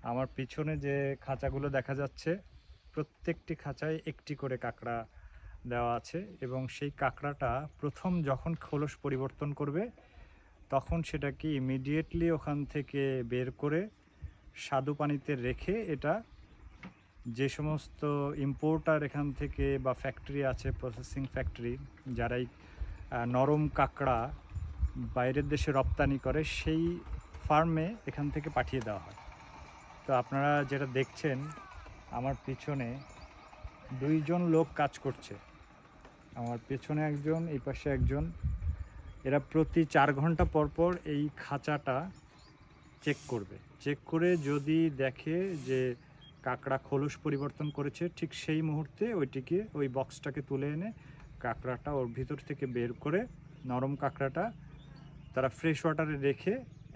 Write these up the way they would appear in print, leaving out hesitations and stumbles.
আমার পিছনে যে খাঁচাগুলো দেখা যাচ্ছে প্রত্যেকটি খাঁচায় একটি করে কাঁকড়া দেওয়া আছে এবং সেই কাঁকড়াটা প্রথম যখন খোলস পরিবর্তন করবে তখন সেটাকে ইমিডিয়েটলি ওখান থেকে বের করে স্বাদু পানিতে রেখে এটা যে সমস্ত ইম্পোর্টার এখান থেকে বা ফ্যাক্টরি আছে, প্রসেসিং ফ্যাক্টরি, যারাই নরম কাঁকড়া বাইরের দেশে রপ্তানি করে সেই ফার্মে এখান থেকে পাঠিয়ে দেওয়া হয়। তো আপনারা যেটা দেখছেন আমার পিছনে দুইজন লোক কাজ করছে, আমার পেছনে একজন, এই পাশে একজন। এরা প্রতি 4 ঘন্টা পর পর এই খাঁচাটা চেক করবে। চেক করে যদি দেখে যে কাঁকড়া খোলস পরিবর্তন করেছে, ঠিক সেই মুহূর্তে ওই বক্সটাকে তুলে এনে কাঁকড়াটা ওর ভিতর থেকে বের করে নরম কাঁকড়াটা তারা ফ্রেশ ওয়াটারে রেখে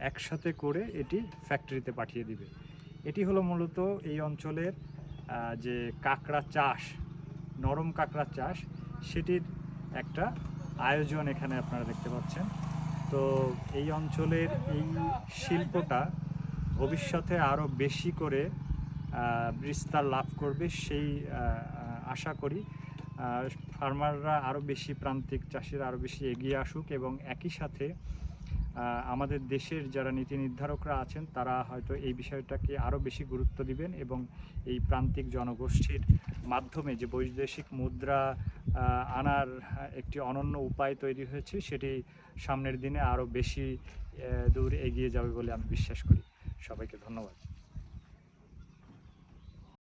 একসাথে করে এটি ফ্যাক্টরিতে পাঠিয়ে দিবে। এটি হলো মূলত এই অঞ্চলের যে কাঁকড়া চাষ, নরম কাঁকড়া চাষ, সেটির একটা আয়োজন এখানে আপনারা দেখতে পাচ্ছেন। তো এই অঞ্চলের এই শিল্পটা ভবিষ্যতে আরও বেশি করে বিস্তার লাভ করবে সেই আশা করি। ফার্মাররা আরও বেশি, প্রান্তিক চাষিরা আরও বেশি এগিয়ে আসুক এবং একই সাথে আমাদের দেশের যারা নীতি নির্ধারকরা আছেন তারা হয়তো এই বিষয়টাকে আরও বেশি গুরুত্ব দিবেন এবং এই প্রান্তিক জনগোষ্ঠীর মাধ্যমে যে বৈদেশিক মুদ্রা আনার একটি অনন্য উপায় তৈরি হয়েছে, সেটি সামনের দিনে আরও বেশি দূর এগিয়ে যাবে বলে আমি বিশ্বাস করি। সবাইকে ধন্যবাদ।